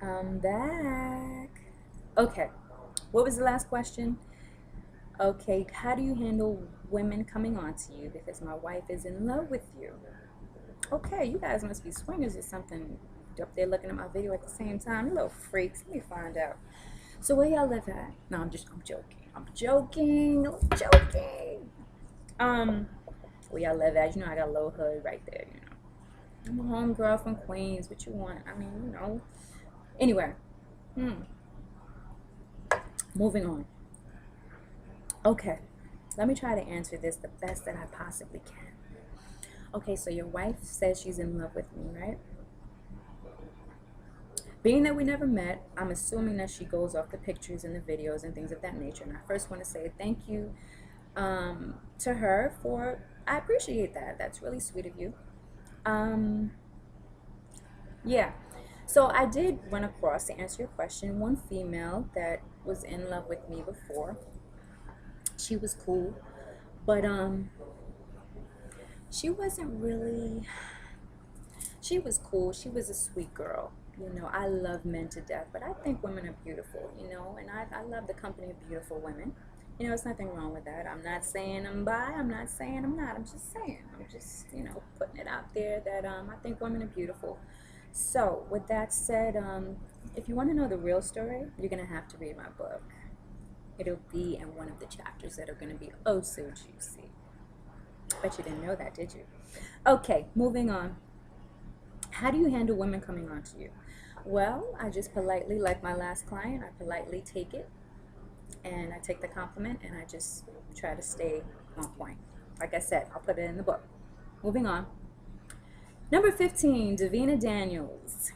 I'm back. Okay, what was the last question? Okay, how do you handle women coming on to you because my wife is in love with you? Okay, you guys must be swingers or something. Up there looking at my video at the same time. You little freaks. Let me find out. So where y'all live at? No, I'm joking. I'm joking. Um, where y'all live at? You know I got a little hood right there, you know. I'm a homegirl from Queens. What you want? I mean, you know. Anyway, hmm. Moving on. Okay, let me try to answer this the best that I possibly can. Okay, so your wife says she's in love with me, right? Being that we never met, I'm assuming that she goes off the pictures and the videos and things of that nature. And I first want to say thank you to her for, I appreciate that. That's really sweet of you. Um, yeah. So I did run across, to answer your question, one female that was in love with me before. She was cool, but she wasn't really, she was cool. She was a sweet girl. You know, I love men to death, but I think women are beautiful, you know, and I love the company of beautiful women. You know, there's nothing wrong with that. I'm not saying I'm bi. I'm not saying I'm not. I'm just saying. I'm just, you know, putting it out there that I think women are beautiful. So, with that said, if you want to know the real story, you're going to have to read my book. It'll be in one of the chapters that are going to be oh so juicy. Bet you didn't know that, did you? Okay, moving on. How do you handle women coming on to you? Well, I just politely, like my last client, I politely take it and I take the compliment and I just try to stay on point. Like I said, I'll put it in the book. Moving on. Number 15, Davina Daniels.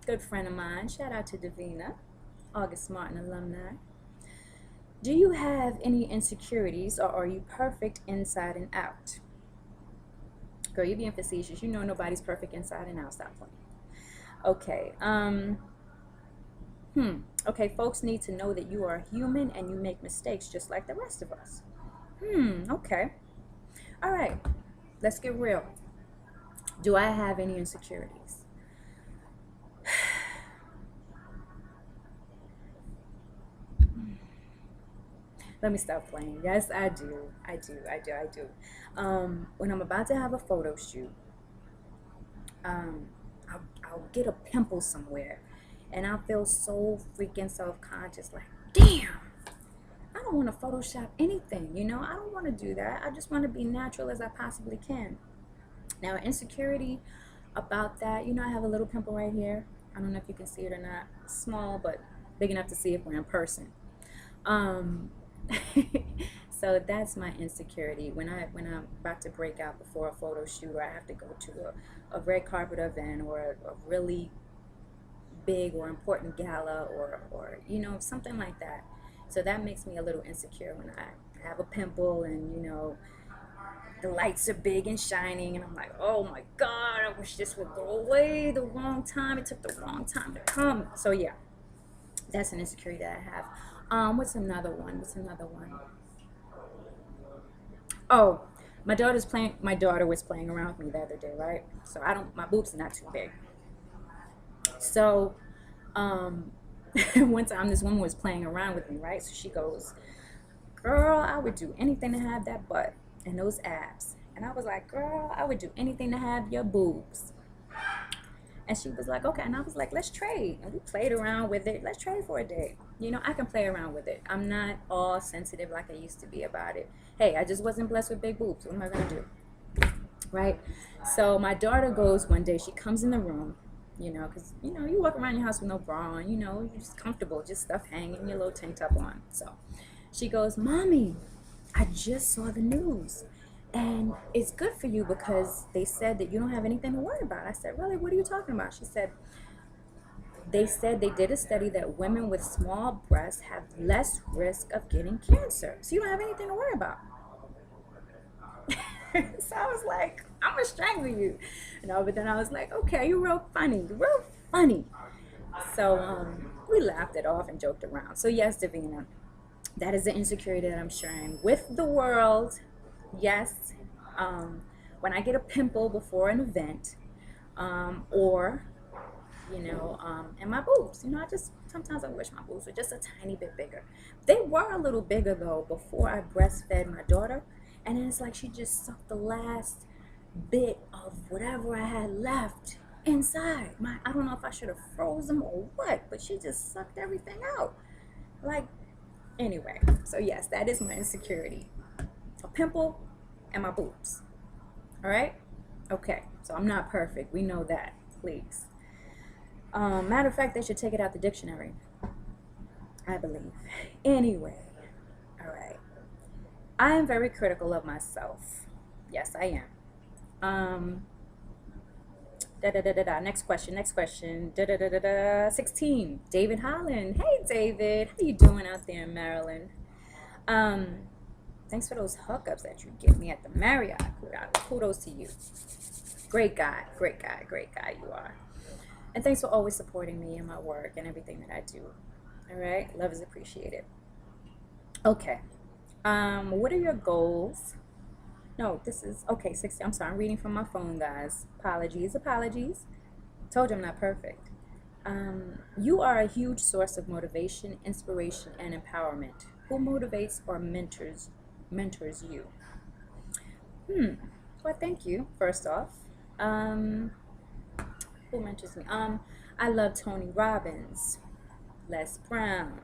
Good friend of mine. Shout out to Davina, August Martin alumni. Do you have any insecurities or are you perfect inside and out? Girl, you're being facetious. You know nobody's perfect inside and out. Stop playing. Okay. Okay, folks need to know that you are human and you make mistakes just like the rest of us. Okay. All right. Let's get real. Do I have any insecurities? Let me stop playing. Yes, I do. When I'm about to have a photo shoot, um, I'll get a pimple somewhere and I'll feel so freaking self-conscious like, damn, I don't want to Photoshop anything, you know? I don't want to do that. I just want to be natural as I possibly can. Now, insecurity about that, you know, I have a little pimple right here. I don't know if you can see it or not. It's small, but big enough to see if we're in person. Um, so that's my insecurity when I'm about to break out before a photo shoot, or I have to go to a red carpet event or a really big or important gala or you know something like that. So that makes me a little insecure when I have a pimple and you know the lights are big and shining and I'm like, oh my god, I wish this would go away. The wrong time, it took the wrong time to come. So yeah, that's an insecurity that I have. What's another one? Oh, my daughter was playing around with me the other day, right? So I don't, my boobs are not too big. So um one time this woman was playing around with me, right? So she goes, girl, I would do anything to have that butt and those abs. And I was like, girl, I would do anything to have your boobs. And she was like, okay. And I was like, let's trade. And we played around with it. Let's trade for a day. You know, I can play around with it. I'm not all sensitive like I used to be about it. Hey, I just wasn't blessed with big boobs. What am I going to do? Right? So my daughter goes one day, she comes in the room, you know, because, you know, you walk around your house with no bra on, you know, you're just comfortable, just stuff hanging, your little tank top on. So she goes, Mommy, I just saw the news. And it's good for you because they said that you don't have anything to worry about. I said, really? What are you talking about? She said, they said they did a study that women with small breasts have less risk of getting cancer. So you don't have anything to worry about. So I was like, I'm gonna strangle you. But then I was like, okay, you're real funny. You're real funny. So we laughed it off and joked around. So yes, Davina, that is the insecurity that I'm sharing with the world. Yes, when I get a pimple before an event, or you know, and my boobs. You know, sometimes I wish my boobs were just a tiny bit bigger. They were a little bigger though before I breastfed my daughter, and then it's like she just sucked the last bit of whatever I had left inside. I don't know if I should have froze them or what, but she just sucked everything out. Like, anyway, so yes, that is my insecurity. A pimple and my boobs. All right? Okay, so I'm not perfect. We know that, please. Matter of fact, they should take it out the dictionary, I believe. Anyway, all right. I am very critical of myself. Yes, I am. Next question. 16. David Holland. Hey, David. How you doing out there in Maryland? Thanks for those hookups that you give me at the Marriott. Kudos to you. Great guy you are. And thanks for always supporting me in my work and everything that I do. All right? Love is appreciated. Okay. What are your goals? No, this is, okay, 60. I'm sorry, I'm reading from my phone, guys. Apologies. Told you I'm not perfect. You are a huge source of motivation, inspiration, and empowerment. Who motivates or mentors you? Well, thank you, first off. Who mentors me? I love Tony Robbins, Les Brown.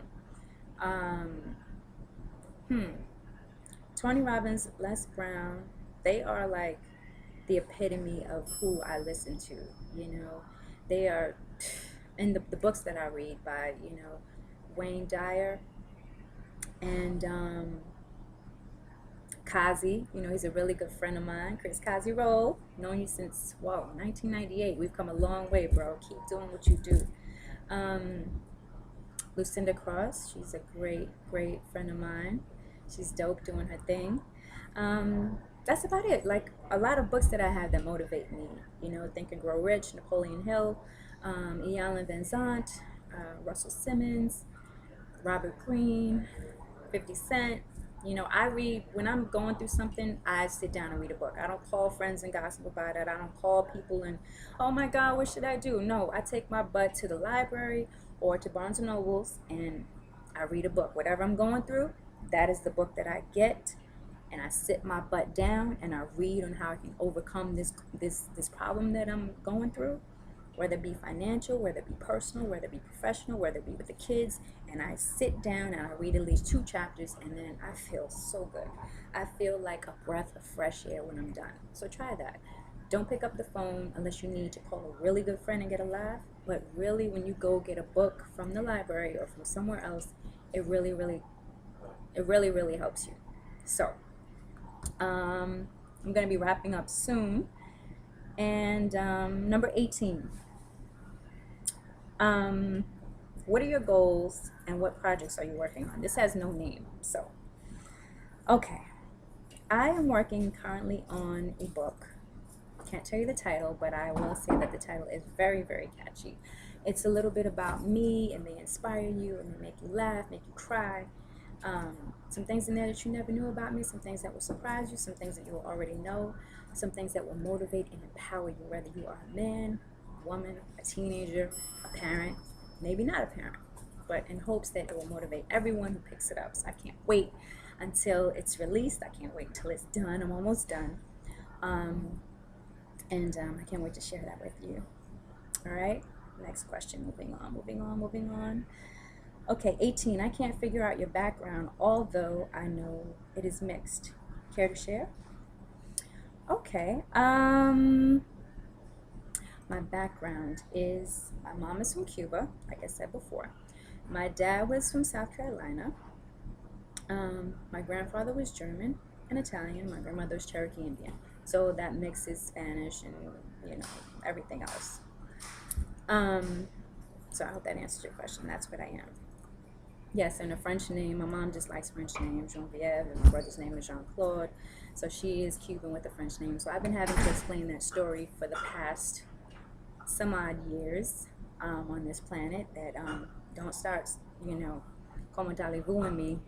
Tony Robbins, Les Brown, they are like the epitome of who I listen to, you know. They are in the books that I read by, you know, Wayne Dyer and Kazi, you know, he's a really good friend of mine. Chris Kazi Roll, known you since, 1998. We've come a long way, bro. Keep doing what you do. Lucinda Cross, she's a great friend of mine. She's dope doing her thing. That's about it. Like, a lot of books that I have that motivate me, you know, Think and Grow Rich, Napoleon Hill, Ian Van Zant, Russell Simmons, Robert Greene, 50 Cent. You know, I read, when I'm going through something, I sit down and read a book. I don't call friends and gossip about it. I don't call people and, oh my God, what should I do? No, I take my butt to the library or to Barnes & Nobles and I read a book. Whatever I'm going through, that is the book that I get, and I sit my butt down and I read on how I can overcome this problem that I'm going through, whether it be financial, whether it be personal, whether it be professional, whether it be with the kids, and I sit down and I read at least 2 chapters, and then I feel so good. I feel like a breath of fresh air when I'm done. So try that. Don't pick up the phone unless you need to call a really good friend and get a laugh, but really when you go get a book from the library or from somewhere else, it really helps you. So I'm going to be wrapping up soon. And number 18. What are your goals and what projects are you working on? This has no name, so. Okay. I am working currently on a book. Can't tell you the title, but I will say that the title is very catchy. It's a little bit about me. It may inspire you, it may make you laugh, make you cry. Some things in there that you never knew about me, some things that will surprise you, some things that you will already know, some things that will motivate and empower you, whether you are a man, a woman, a teenager, a parent, maybe not a parent, but in hopes that it will motivate everyone who picks it up. So I can't wait until it's released. I can't wait until it's done. I'm almost done. I can't wait to share that with you. All right, next question, moving on. Okay, 18, I can't figure out your background, although I know it is mixed. Care to share? Okay, my background is, my mom is from Cuba, like I said before. My dad was from South Carolina. My grandfather was German and Italian. My grandmother was Cherokee Indian. So that mixes Spanish and, you know, everything else. So I hope that answers your question. That's what I am. Yes, and a French name. My mom just likes French names, Janvieve, and my brother's name is Jean-Claude. So she is Cuban with a French name. So I've been having to explain that story for the past some odd years on this planet, that don't start, you know, como allez-vous and me.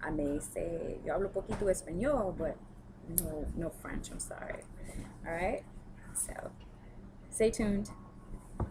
I may say, yo hablo poquito español, but no French, I'm sorry. All right? So stay tuned.